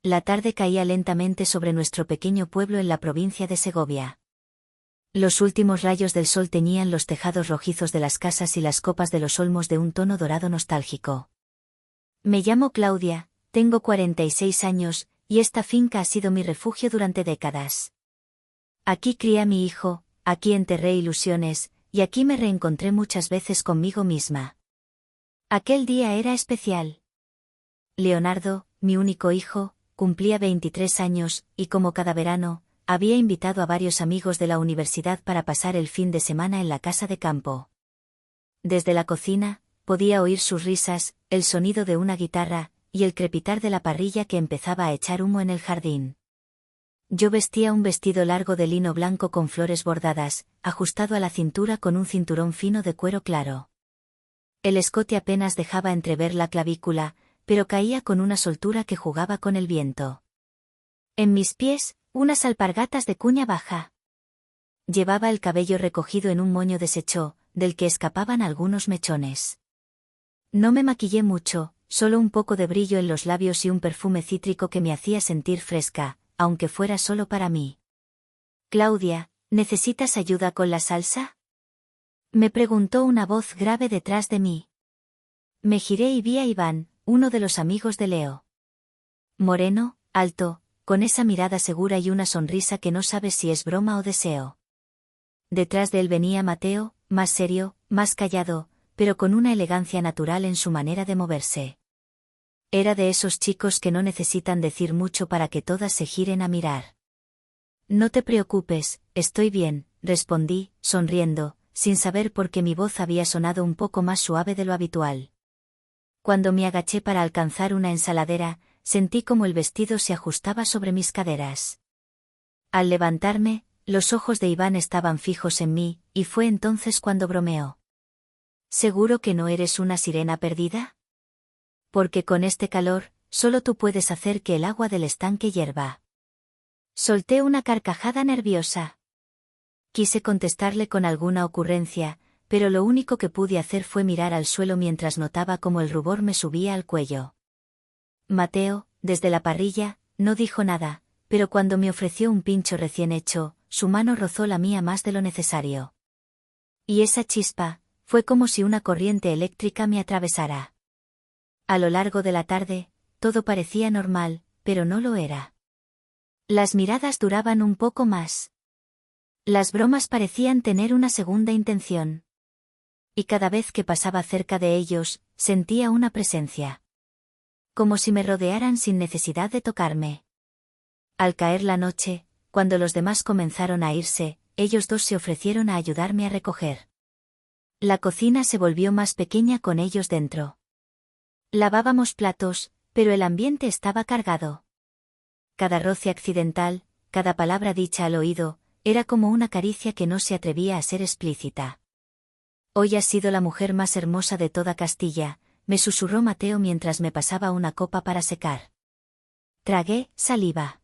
La tarde caía lentamente sobre nuestro pequeño pueblo en la provincia de Segovia. Los últimos rayos del sol teñían los tejados rojizos de las casas y las copas de los olmos de un tono dorado nostálgico. Me llamo Claudia, tengo 46 años, y esta finca ha sido mi refugio durante décadas. Aquí crié a mi hijo, aquí enterré ilusiones, y aquí me reencontré muchas veces conmigo misma. Aquel día era especial. Leonardo, mi único hijo, cumplía 23 años, y como cada verano, había invitado a varios amigos de la universidad para pasar el fin de semana en la casa de campo. Desde la cocina, podía oír sus risas, el sonido de una guitarra, y el crepitar de la parrilla que empezaba a echar humo en el jardín. Yo vestía un vestido largo de lino blanco con flores bordadas, ajustado a la cintura con un cinturón fino de cuero claro. El escote apenas dejaba entrever la clavícula, pero caía con una soltura que jugaba con el viento. En mis pies, unas alpargatas de cuña baja. Llevaba el cabello recogido en un moño deshecho, del que escapaban algunos mechones. No me maquillé mucho, solo un poco de brillo en los labios y un perfume cítrico que me hacía sentir fresca, aunque fuera solo para mí. Claudia, ¿necesitas ayuda con la salsa? Me preguntó una voz grave detrás de mí. Me giré y vi a Iván, uno de los amigos de Leo. Moreno, alto, con esa mirada segura y una sonrisa que no sabes si es broma o deseo. Detrás de él venía Mateo, más serio, más callado, pero con una elegancia natural en su manera de moverse. Era de esos chicos que no necesitan decir mucho para que todas se giren a mirar. No te preocupes, estoy bien, respondí, sonriendo, sin saber por qué mi voz había sonado un poco más suave de lo habitual. Cuando me agaché para alcanzar una ensaladera, sentí como el vestido se ajustaba sobre mis caderas. Al levantarme, los ojos de Iván estaban fijos en mí, y fue entonces cuando bromeó. ¿Seguro que no eres una sirena perdida? Porque con este calor, solo tú puedes hacer que el agua del estanque hierva. Solté una carcajada nerviosa. Quise contestarle con alguna ocurrencia, pero lo único que pude hacer fue mirar al suelo mientras notaba cómo el rubor me subía al cuello. Mateo, desde la parrilla, no dijo nada, pero cuando me ofreció un pincho recién hecho, su mano rozó la mía más de lo necesario. Y esa chispa, fue como si una corriente eléctrica me atravesara. A lo largo de la tarde, todo parecía normal, pero no lo era. Las miradas duraban un poco más. Las bromas parecían tener una segunda intención. Y cada vez que pasaba cerca de ellos, sentía una presencia. Como si me rodearan sin necesidad de tocarme. Al caer la noche, cuando los demás comenzaron a irse, ellos dos se ofrecieron a ayudarme a recoger. La cocina se volvió más pequeña con ellos dentro. Lavábamos platos, pero el ambiente estaba cargado. Cada roce accidental, cada palabra dicha al oído, era como una caricia que no se atrevía a ser explícita. Hoy has sido la mujer más hermosa de toda Castilla, me susurró Mateo mientras me pasaba una copa para secar. Tragué saliva.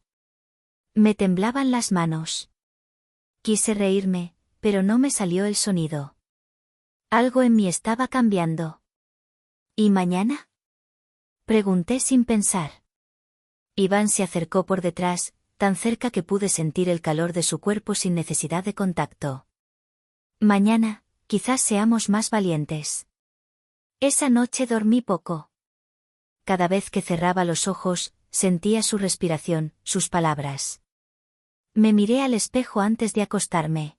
Me temblaban las manos. Quise reírme, pero no me salió el sonido. Algo en mí estaba cambiando. ¿Y mañana? Pregunté sin pensar. Iván se acercó por detrás, tan cerca que pude sentir el calor de su cuerpo sin necesidad de contacto. Mañana, quizás seamos más valientes. Esa noche dormí poco. Cada vez que cerraba los ojos, sentía su respiración, sus palabras. Me miré al espejo antes de acostarme.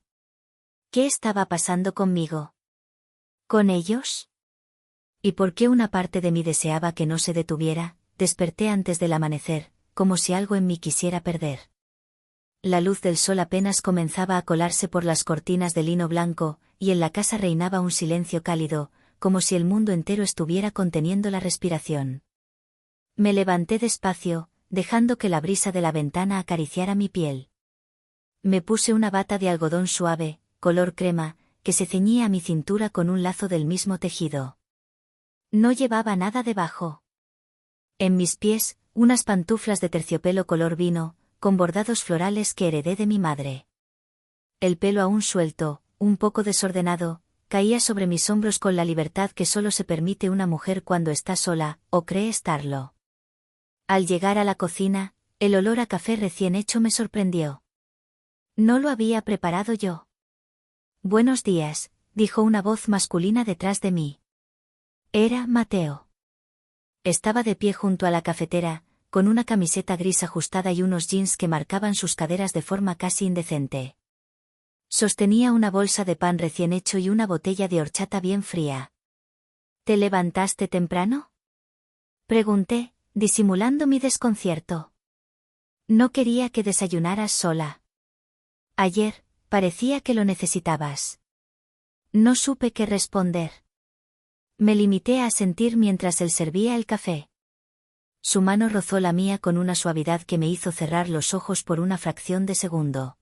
¿Qué estaba pasando conmigo? ¿Con ellos? ¿Y por qué una parte de mí deseaba que no se detuviera? Desperté antes del amanecer, como si algo en mí quisiera perder. La luz del sol apenas comenzaba a colarse por las cortinas de lino blanco, y en la casa reinaba un silencio cálido, como si el mundo entero estuviera conteniendo la respiración. Me levanté despacio, dejando que la brisa de la ventana acariciara mi piel. Me puse una bata de algodón suave, color crema, que se ceñía a mi cintura con un lazo del mismo tejido. No llevaba nada debajo. En mis pies, unas pantuflas de terciopelo color vino, con bordados florales que heredé de mi madre. El pelo aún suelto, un poco desordenado, caía sobre mis hombros con la libertad que solo se permite una mujer cuando está sola, o cree estarlo. Al llegar a la cocina, el olor a café recién hecho me sorprendió. No lo había preparado yo. Buenos días, dijo una voz masculina detrás de mí. Era Mateo. Estaba de pie junto a la cafetera, con una camiseta gris ajustada y unos jeans que marcaban sus caderas de forma casi indecente. Sostenía una bolsa de pan recién hecho y una botella de horchata bien fría. ¿Te levantaste temprano?, pregunté, disimulando mi desconcierto. No quería que desayunaras sola. Ayer, parecía que lo necesitabas. No supe qué responder. Me limité a asentir mientras él servía el café. Su mano rozó la mía con una suavidad que me hizo cerrar los ojos por una fracción de segundo.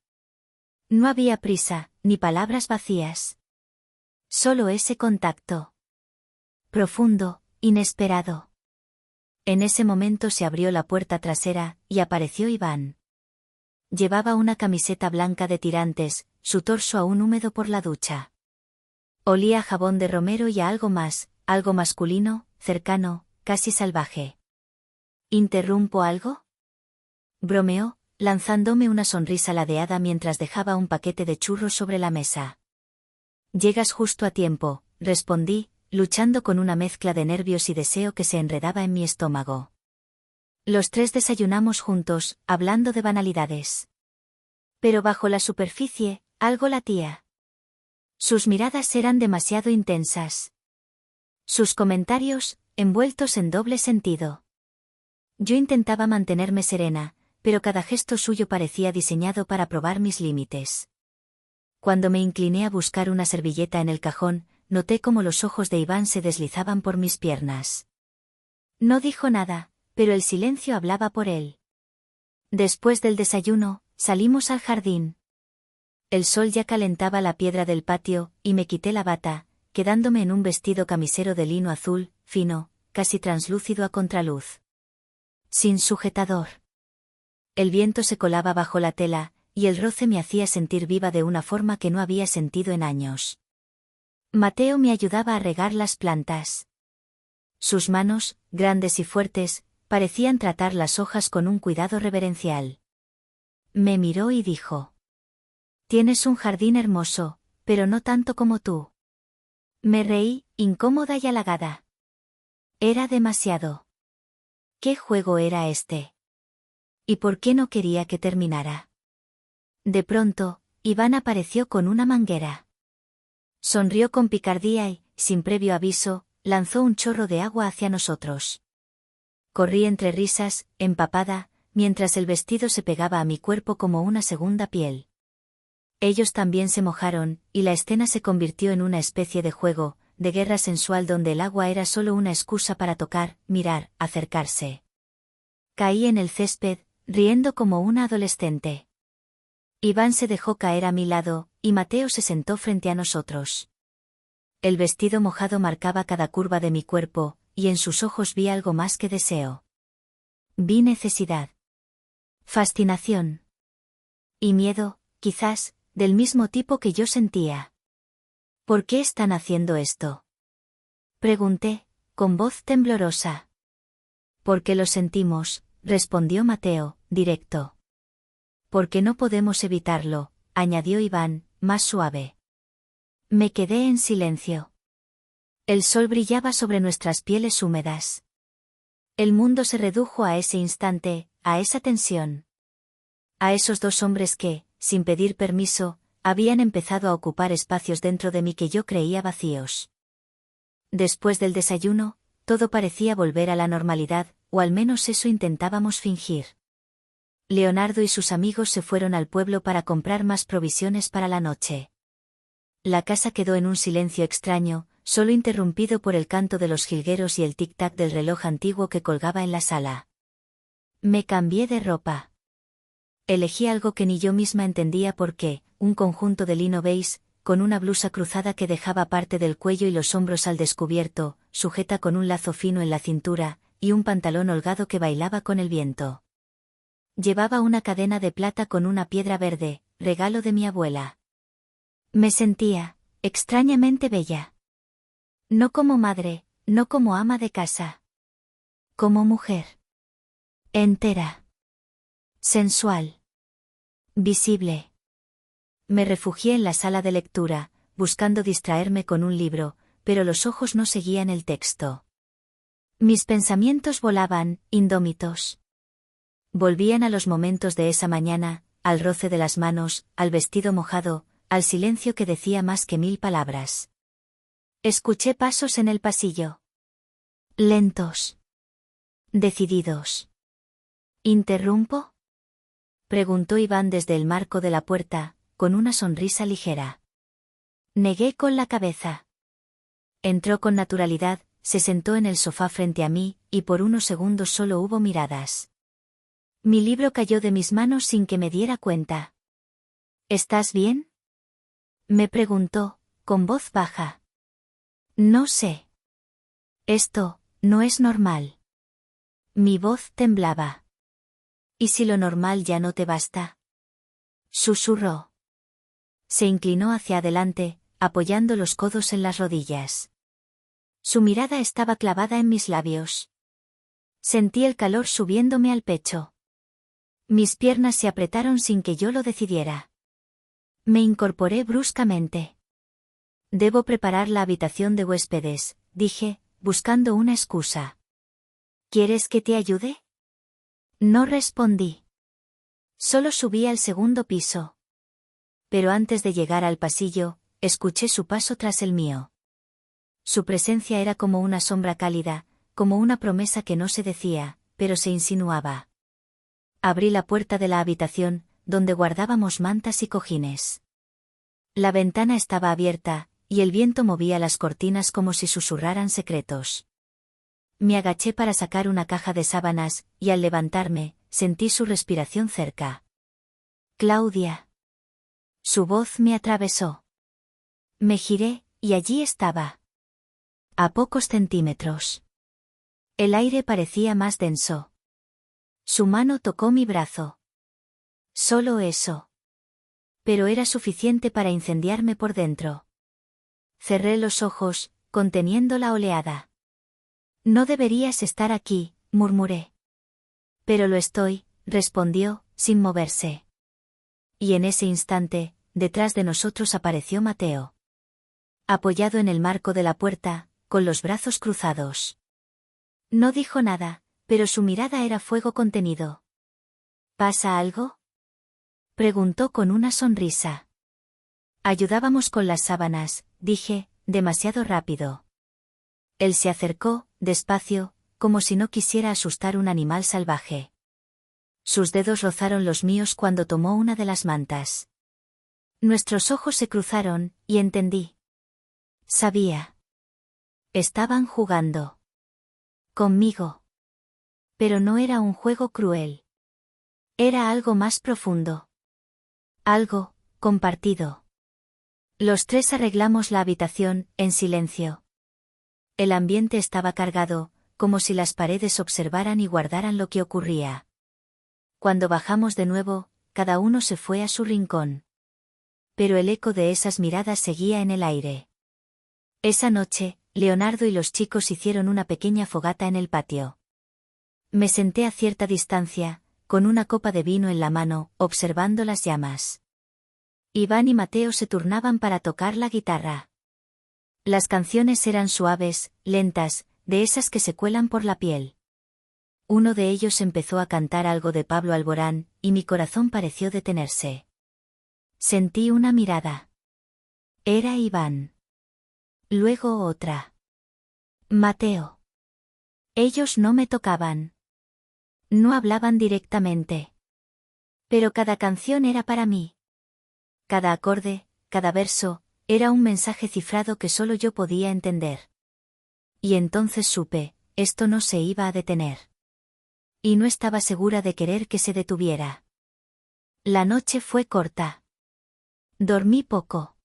No había prisa, ni palabras vacías. Solo ese contacto. Profundo, inesperado. En ese momento se abrió la puerta trasera, y apareció Iván. Llevaba una camiseta blanca de tirantes, su torso aún húmedo por la ducha. Olía a jabón de romero y a algo más, algo masculino, cercano, casi salvaje. ¿Interrumpo algo?, bromeó, lanzándome una sonrisa ladeada mientras dejaba un paquete de churros sobre la mesa. Llegas justo a tiempo, respondí, luchando con una mezcla de nervios y deseo que se enredaba en mi estómago. Los tres desayunamos juntos, hablando de banalidades. Pero bajo la superficie, algo latía. Sus miradas eran demasiado intensas. Sus comentarios, envueltos en doble sentido. Yo intentaba mantenerme serena, pero cada gesto suyo parecía diseñado para probar mis límites. Cuando me incliné a buscar una servilleta en el cajón, noté cómo los ojos de Iván se deslizaban por mis piernas. No dijo nada, pero el silencio hablaba por él. Después del desayuno, salimos al jardín. El sol ya calentaba la piedra del patio, y me quité la bata, quedándome en un vestido camisero de lino azul, fino, casi translúcido a contraluz. Sin sujetador. El viento se colaba bajo la tela, y el roce me hacía sentir viva de una forma que no había sentido en años. Mateo me ayudaba a regar las plantas. Sus manos, grandes y fuertes, parecían tratar las hojas con un cuidado reverencial. Me miró y dijo: «Tienes un jardín hermoso, pero no tanto como tú». Me reí, incómoda y halagada. Era demasiado. ¿Qué juego era este? ¿Y por qué no quería que terminara? De pronto, Iván apareció con una manguera. Sonrió con picardía y, sin previo aviso, lanzó un chorro de agua hacia nosotros. Corrí entre risas, empapada, mientras el vestido se pegaba a mi cuerpo como una segunda piel. Ellos también se mojaron, y la escena se convirtió en una especie de juego, de guerra sensual donde el agua era solo una excusa para tocar, mirar, acercarse. Caí en el césped, riendo como una adolescente. Iván se dejó caer a mi lado, y Mateo se sentó frente a nosotros. El vestido mojado marcaba cada curva de mi cuerpo, y en sus ojos vi algo más que deseo. Vi necesidad. Fascinación. Y miedo, quizás, del mismo tipo que yo sentía. ¿Por qué están haciendo esto?, pregunté, con voz temblorosa. Porque lo sentimos, respondió Mateo, directo. Porque no podemos evitarlo, añadió Iván, más suave. Me quedé en silencio. El sol brillaba sobre nuestras pieles húmedas. El mundo se redujo a ese instante, a esa tensión. A esos dos hombres que, sin pedir permiso, habían empezado a ocupar espacios dentro de mí que yo creía vacíos. Después del desayuno, todo parecía volver a la normalidad, o al menos eso intentábamos fingir. Leonardo y sus amigos se fueron al pueblo para comprar más provisiones para la noche. La casa quedó en un silencio extraño, solo interrumpido por el canto de los jilgueros y el tic-tac del reloj antiguo que colgaba en la sala. Me cambié de ropa. Elegí algo que ni yo misma entendía por qué, un conjunto de lino beige, con una blusa cruzada que dejaba parte del cuello y los hombros al descubierto, sujeta con un lazo fino en la cintura, y un pantalón holgado que bailaba con el viento. Llevaba una cadena de plata con una piedra verde, regalo de mi abuela. Me sentía, extrañamente bella. No como madre, no como ama de casa. Como mujer. Entera. Sensual. Visible. Me refugié en la sala de lectura, buscando distraerme con un libro, pero los ojos no seguían el texto. Mis pensamientos volaban, indómitos. Volvían a los momentos de esa mañana, al roce de las manos, al vestido mojado, al silencio que decía más que 1000 palabras. Escuché pasos en el pasillo. Lentos. Decididos. ¿Interrumpo? Preguntó Iván desde el marco de la puerta, con una sonrisa ligera. Negué con la cabeza. Entró con naturalidad, se sentó en el sofá frente a mí, y por unos segundos solo hubo miradas. Mi libro cayó de mis manos sin que me diera cuenta. ¿Estás bien? Me preguntó, con voz baja. No sé. Esto, no es normal. Mi voz temblaba. ¿Y si lo normal ya no te basta? Susurró. Se inclinó hacia adelante, apoyando los codos en las rodillas. Su mirada estaba clavada en mis labios. Sentí el calor subiéndome al pecho. Mis piernas se apretaron sin que yo lo decidiera. Me incorporé bruscamente. Debo preparar la habitación de huéspedes, dije, buscando una excusa. ¿Quieres que te ayude? No respondí. Solo subí al segundo piso. Pero antes de llegar al pasillo, escuché su paso tras el mío. Su presencia era como una sombra cálida, como una promesa que no se decía, pero se insinuaba. Abrí la puerta de la habitación, donde guardábamos mantas y cojines. La ventana estaba abierta, y el viento movía las cortinas como si susurraran secretos. Me agaché para sacar una caja de sábanas, y al levantarme, sentí su respiración cerca. Claudia. Su voz me atravesó. Me giré, y allí estaba. A pocos centímetros. El aire parecía más denso. Su mano tocó mi brazo. Solo eso. Pero era suficiente para incendiarme por dentro. Cerré los ojos, conteniendo la oleada. No deberías estar aquí, murmuré. Pero lo estoy, respondió, sin moverse. Y en ese instante, detrás de nosotros apareció Mateo. Apoyado en el marco de la puerta, con los brazos cruzados. No dijo nada, pero su mirada era fuego contenido. ¿Pasa algo? Preguntó con una sonrisa. Ayudábamos con las sábanas, dije, demasiado rápido. Él se acercó, despacio, como si no quisiera asustar un animal salvaje. Sus dedos rozaron los míos cuando tomó una de las mantas. Nuestros ojos se cruzaron, y entendí. Sabía. Estaban jugando. Conmigo. Pero no era un juego cruel. Era algo más profundo. Algo, compartido. Los tres arreglamos la habitación, en silencio. El ambiente estaba cargado, como si las paredes observaran y guardaran lo que ocurría. Cuando bajamos de nuevo, cada uno se fue a su rincón. Pero el eco de esas miradas seguía en el aire. Esa noche, Leonardo y los chicos hicieron una pequeña fogata en el patio. Me senté a cierta distancia, con una copa de vino en la mano, observando las llamas. Iván y Mateo se turnaban para tocar la guitarra. Las canciones eran suaves, lentas, de esas que se cuelan por la piel. Uno de ellos empezó a cantar algo de Pablo Alborán, y mi corazón pareció detenerse. Sentí una mirada. Era Iván. Luego otra. Mateo. Ellos no me tocaban. No hablaban directamente. Pero cada canción era para mí. Cada acorde, cada verso, era un mensaje cifrado que solo yo podía entender. Y entonces supe, esto no se iba a detener. Y no estaba segura de querer que se detuviera. La noche fue corta. Dormí poco.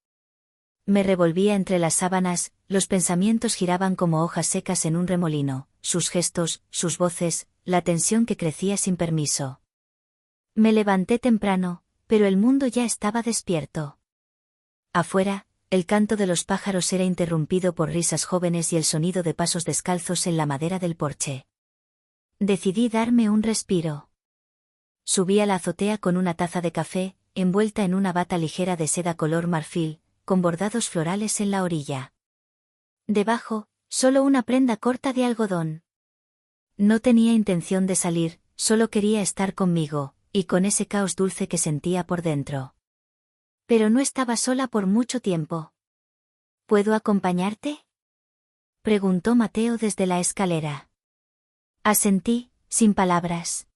Me revolvía entre las sábanas, los pensamientos giraban como hojas secas en un remolino, sus gestos, sus voces, la tensión que crecía sin permiso. Me levanté temprano, pero el mundo ya estaba despierto. Afuera, el canto de los pájaros era interrumpido por risas jóvenes y el sonido de pasos descalzos en la madera del porche. Decidí darme un respiro. Subí a la azotea con una taza de café, envuelta en una bata ligera de seda color marfil, con bordados florales en la orilla. Debajo, solo una prenda corta de algodón. No tenía intención de salir, solo quería estar conmigo, y con ese caos dulce que sentía por dentro. Pero no estaba sola por mucho tiempo. ¿Puedo acompañarte?, preguntó Mateo desde la escalera. Asentí, sin palabras.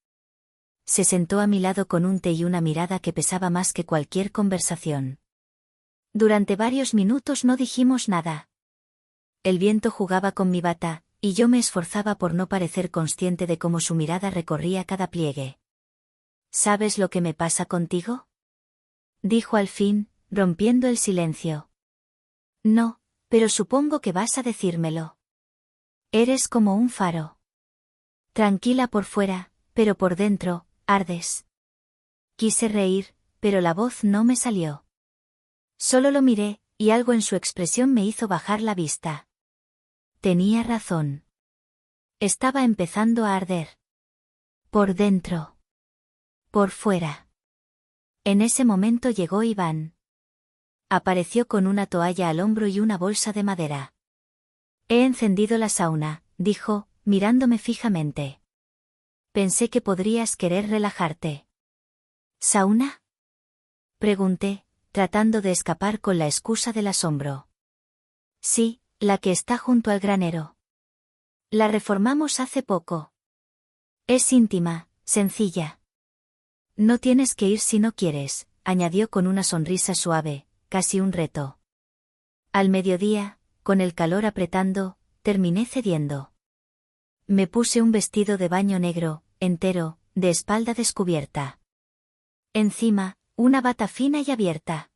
Se sentó a mi lado con un té y una mirada que pesaba más que cualquier conversación. Durante varios minutos no dijimos nada. El viento jugaba con mi bata, y yo me esforzaba por no parecer consciente de cómo su mirada recorría cada pliegue. ¿Sabes lo que me pasa contigo?, dijo al fin, rompiendo el silencio. No, pero supongo que vas a decírmelo. Eres como un faro. Tranquila por fuera, pero por dentro, ardes. Quise reír, pero la voz no me salió. Solo lo miré, y algo en su expresión me hizo bajar la vista. Tenía razón. Estaba empezando a arder. Por dentro. Por fuera. En ese momento llegó Iván. Apareció con una toalla al hombro y una bolsa de madera. He encendido la sauna, dijo, mirándome fijamente. Pensé que podrías querer relajarte. ¿Sauna?, pregunté, tratando de escapar con la excusa del asombro. Sí, la que está junto al granero. La reformamos hace poco. Es íntima, sencilla. No tienes que ir si no quieres, añadió con una sonrisa suave, casi un reto. Al mediodía, con el calor apretando, terminé cediendo. Me puse un vestido de baño negro, entero, de espalda descubierta. Encima, una bata fina y abierta.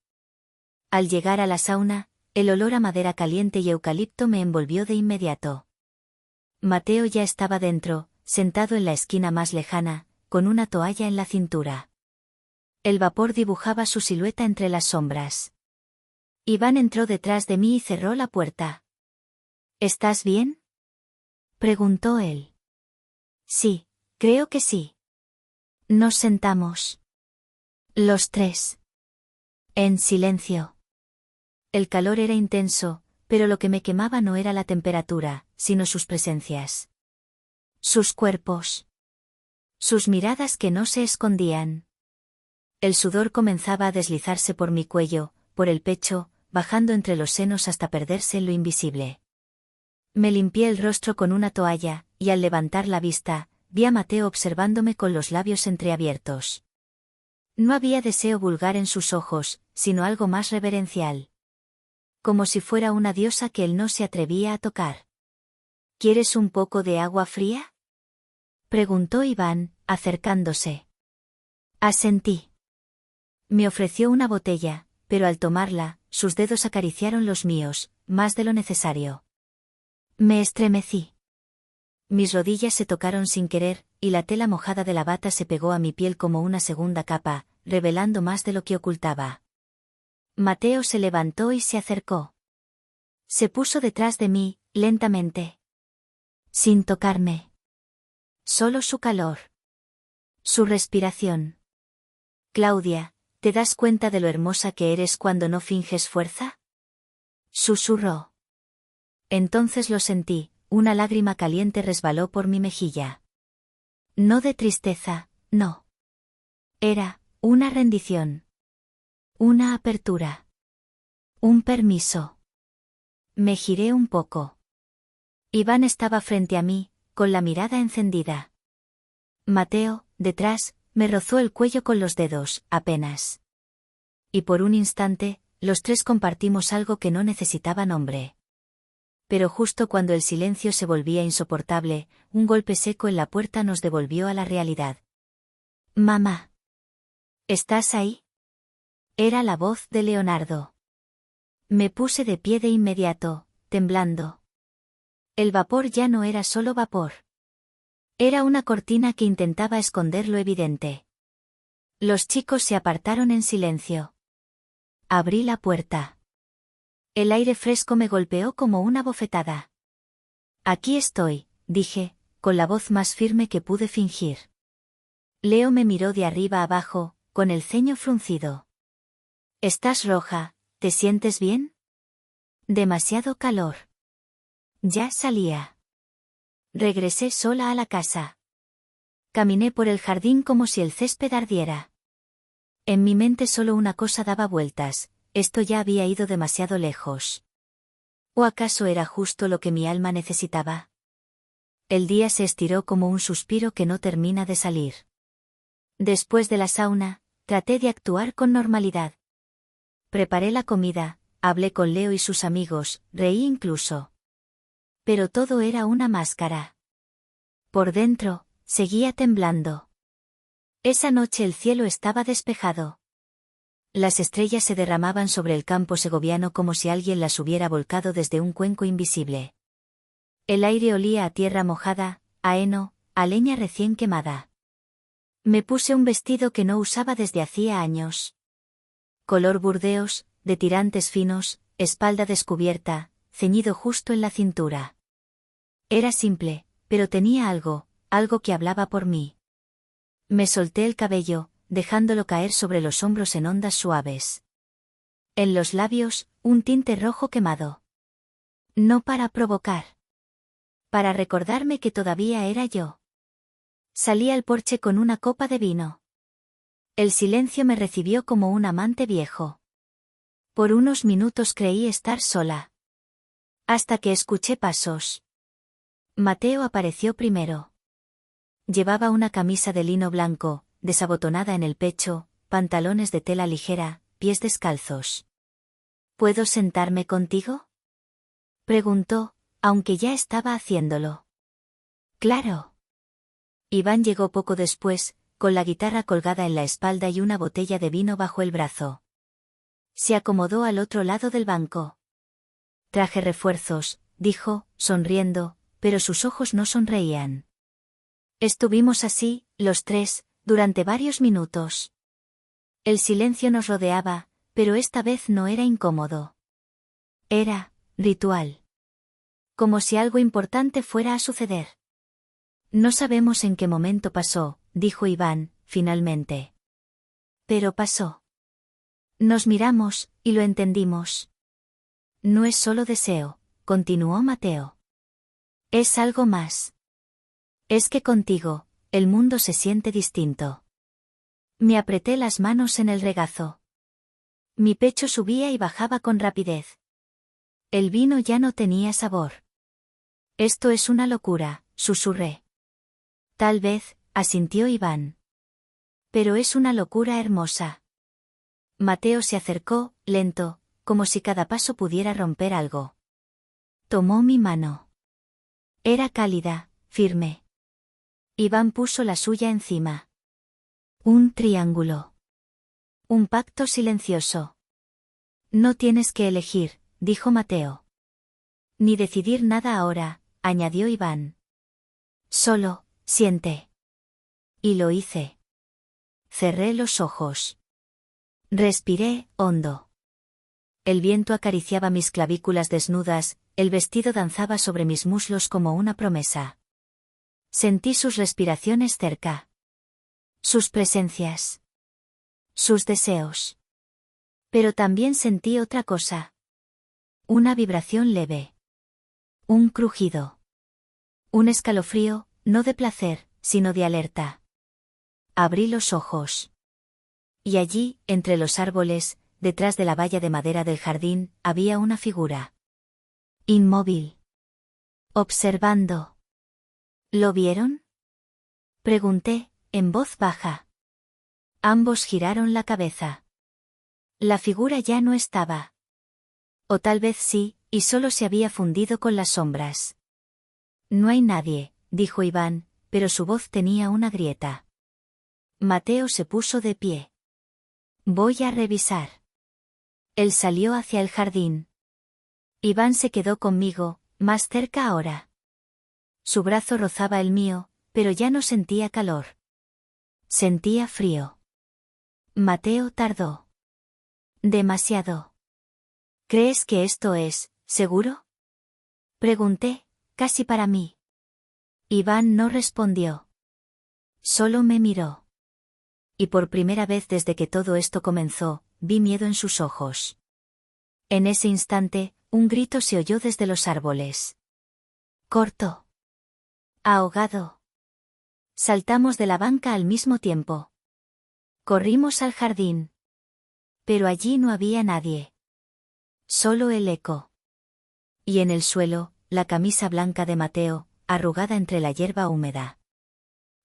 Al llegar a la sauna, el olor a madera caliente y eucalipto me envolvió de inmediato. Mateo ya estaba dentro, sentado en la esquina más lejana, con una toalla en la cintura. El vapor dibujaba su silueta entre las sombras. Iván entró detrás de mí y cerró la puerta. ¿Estás bien?, preguntó él. Sí, creo que sí. Nos sentamos. Los tres. En silencio. El calor era intenso, pero lo que me quemaba no era la temperatura, sino sus presencias. Sus cuerpos. Sus miradas que no se escondían. El sudor comenzaba a deslizarse por mi cuello, por el pecho, bajando entre los senos hasta perderse en lo invisible. Me limpié el rostro con una toalla, y al levantar la vista, vi a Mateo observándome con los labios entreabiertos. No había deseo vulgar en sus ojos, sino algo más reverencial. Como si fuera una diosa que él no se atrevía a tocar. ¿Quieres un poco de agua fría?, preguntó Iván, acercándose. Asentí. Me ofreció una botella, pero al tomarla, sus dedos acariciaron los míos, más de lo necesario. Me estremecí. Mis rodillas se tocaron sin querer, y la tela mojada de la bata se pegó a mi piel como una segunda capa, revelando más de lo que ocultaba. Mateo se levantó y se acercó. Se puso detrás de mí, lentamente. Sin tocarme. Solo su calor. Su respiración. Claudia, ¿te das cuenta de lo hermosa que eres cuando no finges fuerza?, susurró. Entonces lo sentí, una lágrima caliente resbaló por mi mejilla. No de tristeza, no. Era una rendición. Una apertura. Un permiso. Me giré un poco. Iván estaba frente a mí, con la mirada encendida. Mateo, detrás, me rozó el cuello con los dedos, apenas. Y por un instante, los tres compartimos algo que no necesitaba nombre. Pero justo cuando el silencio se volvía insoportable, un golpe seco en la puerta nos devolvió a la realidad. «Mamá. ¿Estás ahí?», era la voz de Leonardo. Me puse de pie de inmediato, temblando. El vapor ya no era solo vapor. Era una cortina que intentaba esconder lo evidente. Los chicos se apartaron en silencio. Abrí la puerta. El aire fresco me golpeó como una bofetada. Aquí estoy, dije, con la voz más firme que pude fingir. Leo me miró de arriba abajo, con el ceño fruncido. «Estás roja, ¿te sientes bien?» «Demasiado calor». Ya salía. Regresé sola a la casa. Caminé por el jardín como si el césped ardiera. En mi mente solo una cosa daba vueltas: esto ya había ido demasiado lejos. ¿O acaso era justo lo que mi alma necesitaba? El día se estiró como un suspiro que no termina de salir. Después de la sauna, traté de actuar con normalidad. Preparé la comida, hablé con Leo y sus amigos, reí incluso. Pero todo era una máscara. Por dentro, seguía temblando. Esa noche el cielo estaba despejado. Las estrellas se derramaban sobre el campo segoviano como si alguien las hubiera volcado desde un cuenco invisible. El aire olía a tierra mojada, a heno, a leña recién quemada. Me puse un vestido que no usaba desde hacía años. Color burdeos, de tirantes finos, espalda descubierta, ceñido justo en la cintura. Era simple, pero tenía algo que hablaba por mí. Me solté el cabello, dejándolo caer sobre los hombros en ondas suaves. En los labios, un tinte rojo quemado. No para provocar. Para recordarme que todavía era yo. Salí al porche con una copa de vino. El silencio me recibió como un amante viejo. Por unos minutos creí estar sola. Hasta que escuché pasos. Mateo apareció primero. Llevaba una camisa de lino blanco, desabotonada en el pecho, pantalones de tela ligera, pies descalzos. ¿Puedo sentarme contigo?, preguntó, aunque ya estaba haciéndolo. Claro. Iván llegó poco después, con la guitarra colgada en la espalda y una botella de vino bajo el brazo. Se acomodó al otro lado del banco. Traje refuerzos, dijo, sonriendo, pero sus ojos no sonreían. Estuvimos así, los tres, durante varios minutos. El silencio nos rodeaba, pero esta vez no era incómodo. Era ritual. Como si algo importante fuera a suceder. No sabemos en qué momento pasó, dijo Iván, finalmente. Pero pasó. Nos miramos, y lo entendimos. No es solo deseo, continuó Mateo. Es algo más. Es que contigo, el mundo se siente distinto. Me apreté las manos en el regazo. Mi pecho subía y bajaba con rapidez. El vino ya no tenía sabor. Esto es una locura, susurré. Tal vez, asintió Iván. Pero es una locura hermosa. Mateo se acercó, lento, como si cada paso pudiera romper algo. Tomó mi mano. Era cálida, firme. Iván puso la suya encima. Un triángulo. Un pacto silencioso. No tienes que elegir, dijo Mateo. Ni decidir nada ahora, añadió Iván. Solo, siente. Y lo hice. Cerré los ojos. Respiré, hondo. El viento acariciaba mis clavículas desnudas, el vestido danzaba sobre mis muslos como una promesa. Sentí sus respiraciones cerca. Sus presencias. Sus deseos. Pero también sentí otra cosa. Una vibración leve. Un crujido. Un escalofrío, no de placer, sino de alerta. Abrí los ojos. Y allí, entre los árboles, detrás de la valla de madera del jardín, había una figura. Inmóvil. Observando. ¿Lo vieron?, pregunté, en voz baja. Ambos giraron la cabeza. La figura ya no estaba. O tal vez sí, y solo se había fundido con las sombras. No hay nadie, dijo Iván, pero su voz tenía una grieta. Mateo se puso de pie. Voy a revisar. Él salió hacia el jardín. Iván se quedó conmigo, más cerca ahora. Su brazo rozaba el mío, pero ya no sentía calor. Sentía frío. Mateo tardó. Demasiado. ¿Crees que esto es seguro?, pregunté, casi para mí. Iván no respondió. Solo me miró. Y por primera vez desde que todo esto comenzó, vi miedo en sus ojos. En ese instante, un grito se oyó desde los árboles. Corto. Ahogado. Saltamos de la banca al mismo tiempo. Corrimos al jardín. Pero allí no había nadie. Solo el eco. Y en el suelo, la camisa blanca de Mateo, arrugada entre la hierba húmeda.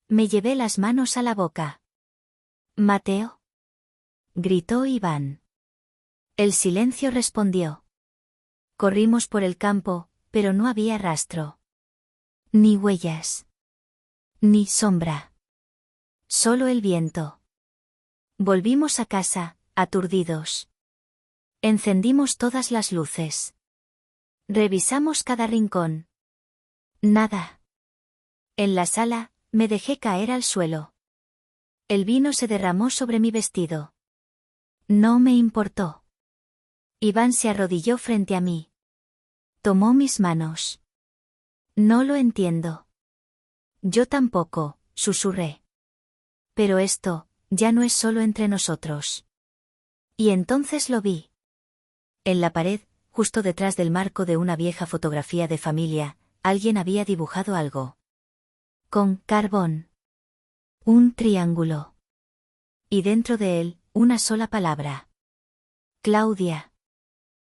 Me llevé las manos a la boca. ¿Mateo? Gritó Iván. El silencio respondió. Corrimos por el campo, pero no había rastro. Ni huellas. Ni sombra. Solo el viento. Volvimos a casa, aturdidos. Encendimos todas las luces. Revisamos cada rincón. Nada. En la sala, me dejé caer al suelo. El vino se derramó sobre mi vestido. No me importó. Iván se arrodilló frente a mí. Tomó mis manos. No lo entiendo. Yo tampoco, susurré. Pero esto, ya no es solo entre nosotros. Y entonces lo vi. En la pared, justo detrás del marco de una vieja fotografía de familia, alguien había dibujado algo. Con carbón. Un triángulo. Y dentro de él, una sola palabra. Claudia.